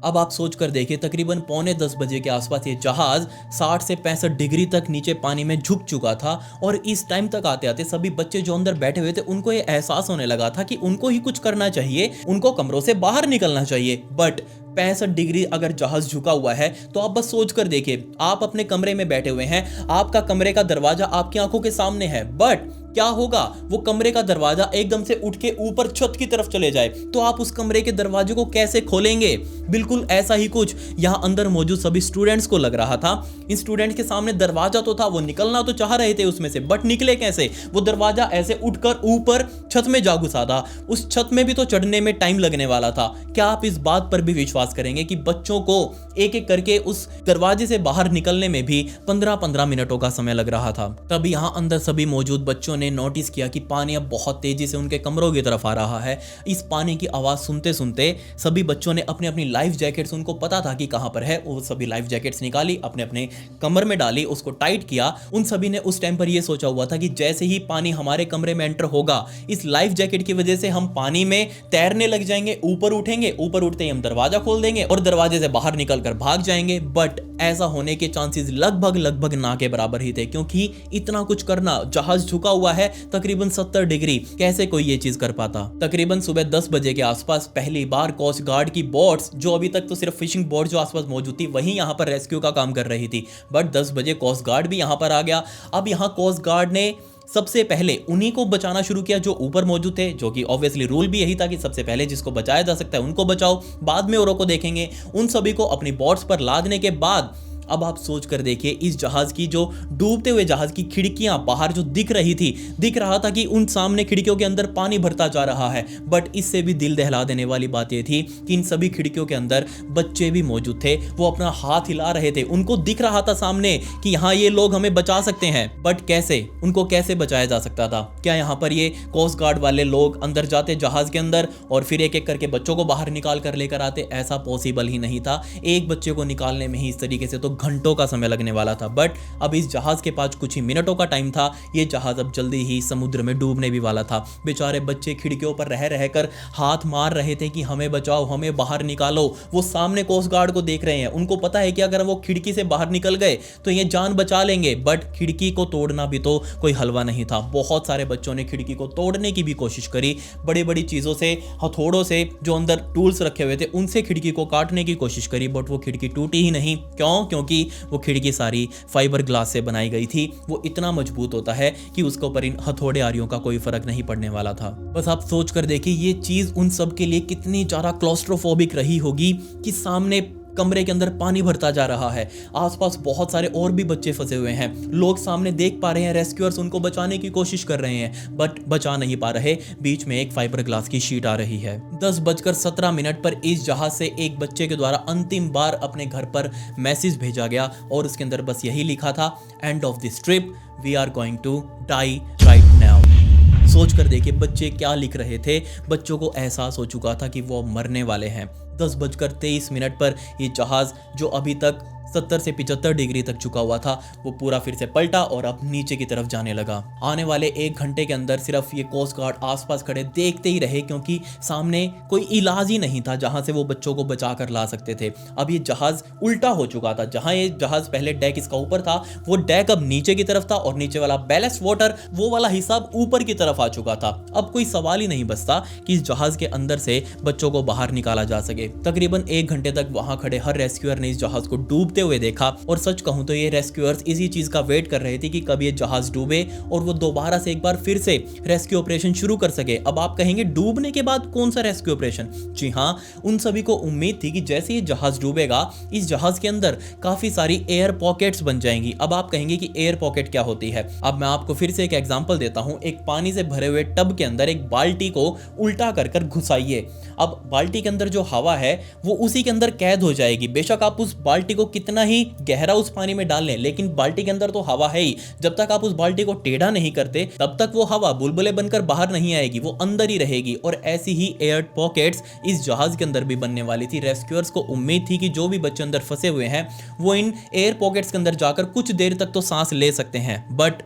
अब आप सोच कर देखिए, तकरीबन 9:45 बजे के आसपास ये जहाज 60 से 65 डिग्री तक नीचे पानी में झुक चुका था और इस टाइम तक आते आते सभी बच्चे जो अंदर बैठे हुए थे उनको ये एहसास होने लगा था कि उनको ही कुछ करना चाहिए, उनको कमरों से बाहर निकलना चाहिए। बट 65 डिग्री अगर जहाज झुका हुआ है तो आप बस सोच कर देखिए, आप अपने कमरे में बैठे हुए हैं, आपका कमरे का दरवाजा आपकी आंखों के सामने है, बट क्या होगा, वो कमरे का दरवाजा एकदम से उठ के ऊपर छत की तरफ चले जाए तो आप उस कमरे के दरवाजे को कैसे खोलेंगे। बिल्कुल ऐसा ही कुछ यहाँ अंदर मौजूद सभी स्टूडेंट्स को लग रहा था। इन स्टूडेंट्स के सामने दरवाजा तो था, वो निकलना तो चाह रहे थे उसमें से, बट निकले कैसे। वो दरवाजा ऐसे उठकर ऊपर छत में जा घुसा था, उस छत में भी तो चढ़ने में टाइम लगने वाला था। क्या आप इस बात पर भी विश्वास करेंगे कि बच्चों को एक एक करके उस दरवाजे से बाहर निकलने में भी 15-15 मिनटों का समय लग रहा था। तब यहाँ अंदर सभी मौजूद बच्चों ने नोटिस किया कि पानी अब बहुत तेजी से उनके कमरों की तरफ आ रहा है। इस पानी की आवाज सुनते सुनते सभी बच्चों ने अपनी अपनी लाइफ जैकेट्स, उनको पता था कि कहां पर है, वो सभी लाइफ जैकेट्स निकाली, अपने अपने कमर में डाली, उसको टाइट किया। उन सभी ने उस टाइम पर यह सोचा हुआ था कि जैसे ही पानी हमारे कमरे में एंटर होगा, इस लाइफ जैकेट की वजह से हम पानी में तैरने लग जाएंगे, ऊपर उठेंगे, ऊपर उठते ही हम दरवाजा खोल देंगे और दरवाजे से बाहर निकलकर भाग जाएंगे। बट ऐसा होने के चांसेस लगभग ना के बराबर ही थे, क्योंकि इतना कुछ करना, जहाज झुका हुआ है तकरीबन 70 डिग्री, कैसे कोई ये चीज कर पाता। तकरीबन सुबह 10 बजे के आसपास पहली बार कोस्ट गार्ड की बोट्स, जो अभी तक तो सिर्फ फिशिंग बोट जो आसपास मौजूद थी वही यहां पर रेस्क्यू का काम कर रही थी, बट 10 बजे कोस्ट गार्ड भी यहां पर आ गया। अब यहां कोस्ट गार्ड ने सबसे पहले उन्हीं को बचाना शुरू किया जो ऊपर मौजूद थे, जो कि ऑब्वियसली रूल भी यही था कि सबसे पहले जिसको बचाया जा सकता है उनको बचाओ, बाद में औरों को देखेंगे। उन सभी को अपनी बोट्स पर लादने के बाद अब आप सोच कर देखिए, इस जहाज की जो डूबते हुए जहाज की खिड़कियां बाहर जो दिख रही थी, दिख रहा था कि उन सामने खिड़कियों के अंदर पानी भरता जा रहा है। बट इससे भी दिल दहला देने वाली बात यह थी कि इन सभी खिड़कियों के अंदर बच्चे भी मौजूद थे। वो अपना हाथ हिला रहे थे, उनको दिख रहा था सामने कि यहाँ ये लोग हमें बचा सकते हैं। बट कैसे, उनको कैसे बचाया जा सकता था? क्या यहाँ पर ये कोस्ट गार्ड वाले लोग अंदर जाते जहाज के अंदर और फिर एक एक करके बच्चों को बाहर निकाल कर लेकर आते? ऐसा पॉसिबल ही नहीं था। एक बच्चे को निकालने में ही इस तरीके से तो घंटों का समय लगने वाला था। बट अब इस जहाज के पास कुछ ही मिनटों का टाइम था। ये जहाज अब जल्दी ही समुद्र में डूबने भी वाला था। बेचारे बच्चे खिड़कियों पर रह रहकर हाथ मार रहे थे कि हमें बचाओ, हमें बाहर निकालो। वो सामने कोस्ट गार्ड को देख रहे हैं। उनको पता है कि अगर वो खिड़की से बाहर निकल गए तो ये जान बचा लेंगे। बट खिड़की को तोड़ना भी तो कोई हलवा नहीं था। बहुत सारे बच्चों ने खिड़की को तोड़ने की भी कोशिश करी। बड़ी बड़ी चीज़ों से, हथौड़ों से, जो अंदर टूल्स रखे हुए थे उनसे खिड़की को काटने की कोशिश करी। बट वो खिड़की टूटी ही नहीं। क्यों? क्योंकि वो खिड़की सारी फाइबर ग्लास से बनाई गई थी। वो इतना मजबूत होता है कि उसके ऊपर इन हथौड़े आरियों का कोई फर्क नहीं पड़ने वाला था। बस आप सोच कर देखिए ये चीज़ उन सब के लिए कितनी ज़्यादा क्लॉस्ट्रोफोबिक रही होगी कि सामने कमरे के अंदर पानी भरता जा रहा है, आसपास बहुत सारे और भी बच्चे फंसे हुए हैं, लोग सामने देख पा रहे हैं, रेस्क्यूअर्स उनको बचाने की कोशिश कर रहे हैं बट बचा नहीं पा रहे। बीच में एक फाइबर ग्लास की शीट आ रही है। 10:17 पर इस जहाज से एक बच्चे के द्वारा अंतिम बार अपने घर पर मैसेज भेजा गया और उसके अंदर बस यही लिखा था, end of this trip we are going to die right now. सोच कर देखिए बच्चे क्या लिख रहे थे। बच्चों को एहसास हो चुका था कि वो मरने वाले हैं। 10:23 पर ये जहाज जो अभी तक 70 से 75 डिग्री तक झुका हुआ था वो पूरा फिर से पलटा और अब नीचे की तरफ जाने लगा। आने वाले 1 घंटे के अंदर सिर्फ ये कोस्ट गार्ड आसपास खड़े देखते ही रहे क्योंकि सामने कोई इलाज ही नहीं था जहां से वो बच्चों को बचा कर ला सकते थे। अब ये जहाज उल्टा हो चुका था। जहां ये जहाज पहले डेक इसका ऊपर था वो डेक अब नीचे की तरफ था और नीचे वाला बैलेस्ट वाटर वो वाला हिस्सा ऊपर की तरफ आ चुका था। अब कोई सवाल ही नहीं बचता कि इस जहाज के अंदर से बच्चों को बाहर निकाला जा सके। तकरीबन 1 घंटे तक वहां खड़े हर रेस्क्यूअर ने इस जहाज को डूबते हुए देखा और सच कहूं तो ये रेस्क्यूअर्स इसी चीज का वेट कर रहे थे कि कब ये जहाज डूबे और वो दोबारा से एक बार फिर से रेस्क्यू ऑपरेशन शुरू कर सके। अब आप कहेंगे डूबने के बाद कौन सा रेस्क्यू ऑपरेशन? जी हां, उन सभी को उम्मीद थी कि जैसे ये जहाज डूबेगा इस जहाज के अंदर काफी सारी एयर पॉकेट्स बन जाएंगी। अब आप कहेंगे कि एयर पॉकेट क्या होती है? अब मैं आपको फिर से एक एग्जांपल देता हूं। एक पानी से भरे हुए टब के अंदर एक बाल्टी को उल्टा कर घुसाइए। अब बाल्टी के अंदर जो हवा है वो उसी के अंदर कैद हो जाएगी। बेशक आप उस बाल्टी को कितना ही गहरा उस पानी में डाल लें लेकिन बाल्टी के अंदर तो हवा है ही। जब तक आप उस बाल्टी को टेढ़ा नहीं करते तब तक वो हवा बुलबुले बनकर बाहर नहीं आएगी, वो अंदर ही रहेगी। और ऐसी ही एयर पॉकेट्स इस जहाज के अंदर भी बनने वाली थी। रेस्क्यूअर्स को उम्मीद थी कि जो भी बच्चे अंदर फंसे हुए हैं वो इन एयर पॉकेट्स के अंदर जाकर कुछ देर तक तो सांस ले सकते हैं। बट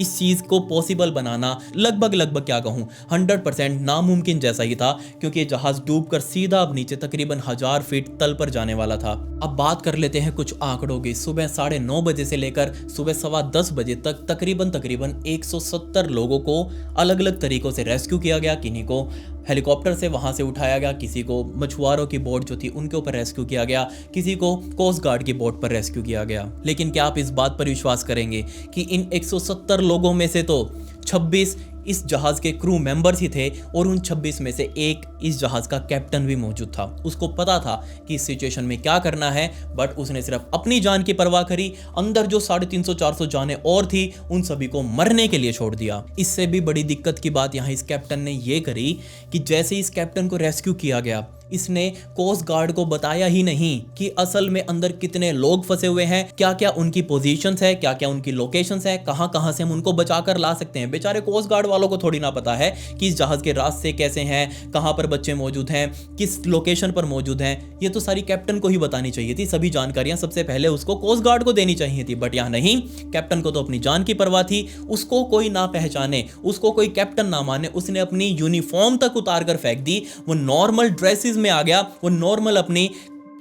इस चीज को पॉसिबल बनाना लगभग क्या कहूं 100% नामुमकिन जैसा ही था क्योंकि जहाज डूबकर सीधा अब नीचे तकरीबन 1000 फीट तल पर जाने वाला था। अब बात कर लेते हैं कुछ आंकड़ों की। सुबह 9:30 बजे से लेकर सुबह 10:15 बजे तक तकरीबन 170 लोगों को अलग अलग तरीकों से रेस्क्यू किया गया। किन्हीं को हेलीकॉप्टर से वहां से उठाया गया, किसी को मछुआरों की बोट जो थी उनके ऊपर रेस्क्यू किया गया, किसी को कोस्ट गार्ड की बोट पर रेस्क्यू किया गया। लेकिन क्या आप इस बात पर विश्वास करेंगे कि इन 170 लोगों में से तो 26 इस जहाज के क्रू मेंबर्स ही थे और उन 26 में से एक इस जहाज का कैप्टन भी मौजूद था। उसको पता था कि इस सिचुएशन में क्या करना है बट उसने सिर्फ अपनी जान की परवाह करी। अंदर जो 350-400 जानें और थी उन सभी को मरने के लिए छोड़ दिया। इससे भी बड़ी दिक्कत की बात यहाँ इस कैप्टन ने ये करी कि जैसे इस कैप्टन को रेस्क्यू किया गया इसने कोस्ट गार्ड को बताया ही नहीं कि असल में अंदर कितने लोग फंसे हुए हैं, क्या क्या उनकी पोजीशंस है, क्या क्या उनकी लोकेशंस है, कहां कहां से हम उनको बचाकर ला सकते हैं। बेचारे कोस्ट गार्ड वालों को थोड़ी ना पता है कि इस जहाज के रास्ते कैसे हैं, कहां पर बच्चे मौजूद हैं, किस लोकेशन पर मौजूद हैं। ये तो सारी कैप्टन को ही बतानी चाहिए थी। सभी जानकारियां सबसे पहले उसको कोस्ट गार्ड को देनी चाहिए थी। बट यहां नहीं, कैप्टन को तो अपनी जान की परवाह थी। उसको कोई ना पहचाने, उसको कोई कैप्टन ना माने, उसने अपनी यूनिफॉर्म तक उतार कर फेंक दी। वो नॉर्मल ड्रेसेस में आ गया। वो नॉर्मल अपनी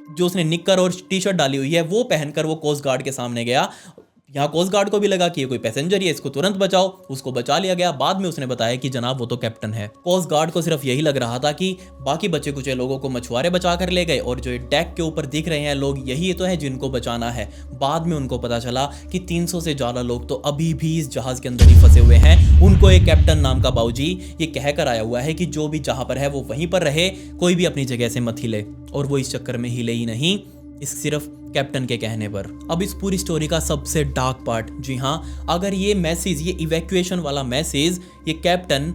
जो उसने निक्कर और टी शर्ट डाली हुई है वो पहनकर वो कोस्ट गार्ड के सामने गया। यहाँ कोस्ट गार्ड को भी लगा कि ये कोई पैसेंजर ही है, इसको तुरंत बचाओ। उसको बचा लिया गया। बाद में उसने बताया कि जनाब वो तो कैप्टन है। कोस्ट गार्ड को सिर्फ यही लग रहा था कि बाकी बचे कुछ लोगों को मछुआरे बचा कर ले गए और जो डेक के ऊपर दिख रहे हैं लोग यही तो है जिनको बचाना है। बाद में उनको पता चला कि 300 से ज्यादा लोग तो अभी भी इस जहाज के अंदर ही फंसे हुए हैं। उनको एक कैप्टन नाम का बाबूजी ये कहकर आया हुआ है कि जो भी जहां पर है वो वहीं पर रहे, कोई भी अपनी जगह से मत हिले। और वो इस चक्कर में हिले ही नहीं, इस सिर्फ कैप्टन के कहने पर। अब इस पूरी स्टोरी का सबसे डार्क पार्ट, जी हाँ, अगर ये मैसेज, ये इवैक्यूएशन वाला मैसेज ये कैप्टन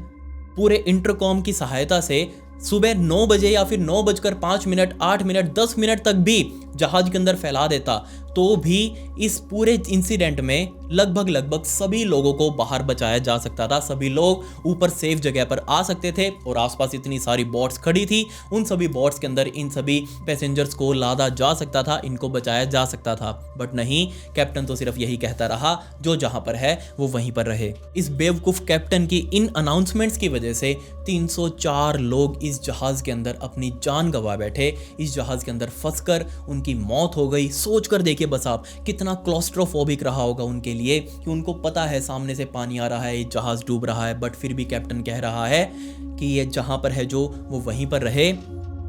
पूरे इंटरकॉम की सहायता से सुबह 9 बजे या फिर 9:05, 8 मिनट, 10 मिनट तक भी जहाज के अंदर फैला देता तो भी इस पूरे इंसिडेंट में लगभग सभी लोगों को बाहर बचाया जा सकता था। सभी लोग ऊपर सेफ जगह पर आ सकते थे और आसपास इतनी सारी बोट्स खड़ी थी, उन सभी बोट्स के अंदर इन सभी पैसेंजर्स को लादा जा सकता था, इनको बचाया जा सकता था। बट नहीं, कैप्टन तो सिर्फ यही कहता रहा, जो जहां पर है वो वहीं पर रहे। इस बेवकूफ कैप्टन की इन अनाउंसमेंट्स की वजह से 304 लोग इस जहाज के अंदर अपनी जान गंवा बैठे। इस जहाज के अंदर फंसकर उनकी मौत हो गई। सोचकर देखिए बस आप, कितना क्लॉस्ट्रोफोबिक रहा होगा उनके लिए कि उनको पता है सामने से पानी आ रहा है, ये जहाज डूब रहा है, बट फिर भी कैप्टन कह रहा है कि ये जहां पर है जो वो वहीं पर रहे।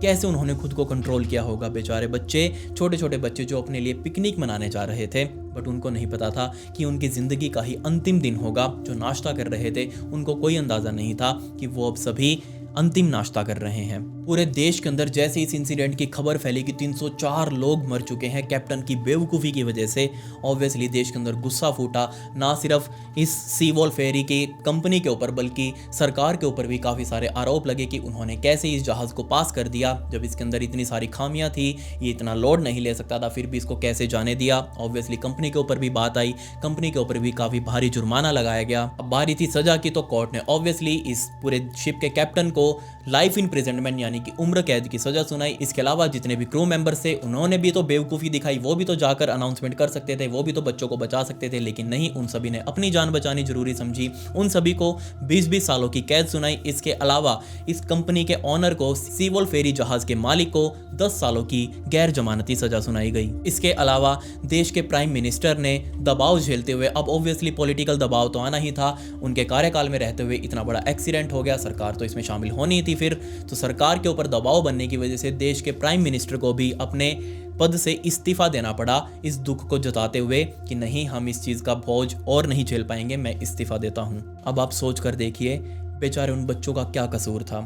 कैसे उन्होंने खुद को कंट्रोल किया होगा। बेचारे बच्चे, छोटे छोटे बच्चे जो अपने लिए पिकनिक मनाने जा रहे थे, बट उनको नहीं पता था कि उनकी ज़िंदगी का ही अंतिम दिन होगा। जो नाश्ता कर रहे थे उनको कोई अंदाज़ा नहीं था कि वो अब सभी अंतिम नाश्ता कर रहे हैं। पूरे देश के अंदर जैसे इस इंसिडेंट की खबर फैली कि 304 लोग मर चुके हैं कैप्टन की बेवकूफ़ी की वजह से, ऑब्वियसली देश के अंदर गुस्सा फूटा। ना सिर्फ इस सी वॉल फेरी की कंपनी के ऊपर बल्कि सरकार के ऊपर भी काफ़ी सारे आरोप लगे कि उन्होंने कैसे इस जहाज़ को पास कर दिया जब इसके अंदर इतनी सारी खामियां थी, ये इतना लोड नहीं ले सकता था, फिर भी इसको कैसे जाने दिया। ऑब्वियसली कंपनी के ऊपर भी बात आई, कंपनी के ऊपर भी काफ़ी भारी जुर्माना लगाया गया। अब बारी थी सजा की, तो कोर्ट ने ऑब्वियसली इस पूरे शिप के कैप्टन को लाइफ इम्प्रिजनमेंट यानी कि उम्र कैद की सजा सुनाई। इसके अलावा जितने भी क्रू मेंबर्स थे उन्होंने भी तो बेवकूफ़ी दिखाई, वो भी तो जाकर अनाउंसमेंट कर सकते थे, वो भी तो बच्चों को बचा सकते थे, लेकिन नहीं, उन सभी ने अपनी जान बचानी जरूरी समझी। उन सभी को 20-20 सालों की कैद सुनाई। इसके अलावा इस कंपनी के ऑनर को, सी वॉल फेरी जहाज के मालिक को 10 सालों की गैर जमानती सजा सुनाई गई। इसके अलावा देश के प्राइम मिनिस्टर ने दबाव झेलते हुए, अब ऑब्वियसली पॉलिटिकल दबाव तो आना ही था, उनके कार्यकाल में रहते हुए इतना बड़ा एक्सीडेंट हो गया, सरकार तो इसमें शामिल होनी थी फिर, तो सरकार के ऊपर दबाव बनने की वजह से देश के प्राइम मिनिस्टर को भी अपने पद से इस्तीफा देना पड़ा, इस दुख को जताते हुए कि नहीं, हम इस चीज़ का बोझ और नहीं झेल पाएंगे, मैं इस्तीफा देता हूं। अब आप सोच कर देखिए, बेचारे उन बच्चों का क्या कसूर था।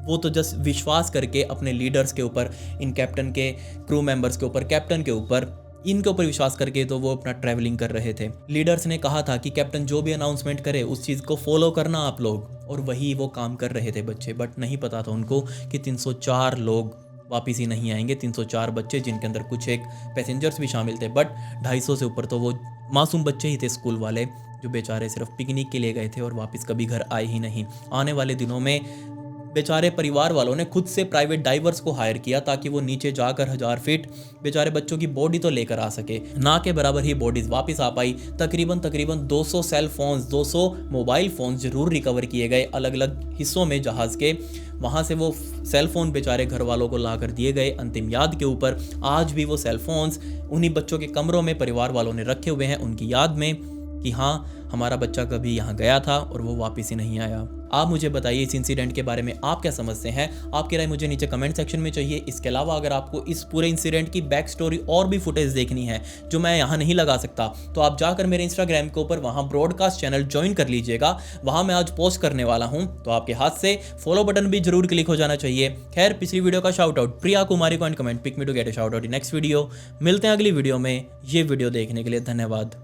वो तो जस्ट विश्वास करके अपने लीडर्स के ऊपर, इन कैप्टन के क्रू मेंबर्स के ऊपर, कैप्टन के ऊपर, इनके ऊपर विश्वास करके तो वो अपना ट्रैवलिंग कर रहे थे। लीडर्स ने कहा था कि कैप्टन जो भी अनाउंसमेंट करे उस चीज़ को फॉलो करना आप लोग, और वही वो काम कर रहे थे बच्चे। बट नहीं पता था उनको कि 304 लोग वापिस ही नहीं आएंगे। 304 बच्चे, जिनके अंदर कुछ एक पैसेंजर्स भी शामिल थे, बट 250 से ऊपर तो वो मासूम बच्चे ही थे स्कूल वाले, जो बेचारे सिर्फ पिकनिक के लिए गए थे और वापस कभी घर आए ही नहीं। आने वाले दिनों में बेचारे परिवार वालों ने खुद से प्राइवेट डाइवर्स को हायर किया ताकि वो नीचे जाकर 1000 फीट बेचारे बच्चों की बॉडी तो लेकर आ सके। ना के बराबर ही बॉडीज वापस आ पाई। तकरीबन 200 सेल फोन्स, 200 मोबाइल फोन्स जरूर रिकवर किए गए अलग अलग हिस्सों में जहाज़ के। वहाँ से वो सेल फोन बेचारे घर वालों को ला कर दिए गए अंतिम याद के ऊपर। आज भी वो सेल फोन्स उन्हीं बच्चों के कमरों में परिवार वालों ने रखे हुए हैं उनकी याद में कि हाँ, हमारा बच्चा कभी यहाँ गया था और वो वापस ही नहीं आया। आप मुझे बताइए इस इंसिडेंट के बारे में आप क्या समझते हैं। आपकी राय मुझे नीचे कमेंट सेक्शन में चाहिए। इसके अलावा अगर आपको इस पूरे इंसिडेंट की बैक स्टोरी और भी फुटेज देखनी है जो मैं यहाँ नहीं लगा सकता, तो आप जाकर मेरे इंस्टाग्राम के ऊपर वहाँ ब्रॉडकास्ट चैनल ज्वाइन कर लीजिएगा। वहाँ मैं आज पोस्ट करने वाला हूँ, तो आपके हाथ से फॉलो बटन भी जरूर क्लिक हो जाना चाहिए। खैर, पिछली वीडियो का शाउट आउट प्रिया कुमारी को and comment pick me to get a shout out in next video. मिलते हैं अगली वीडियो में। ये वीडियो देखने के लिए धन्यवाद।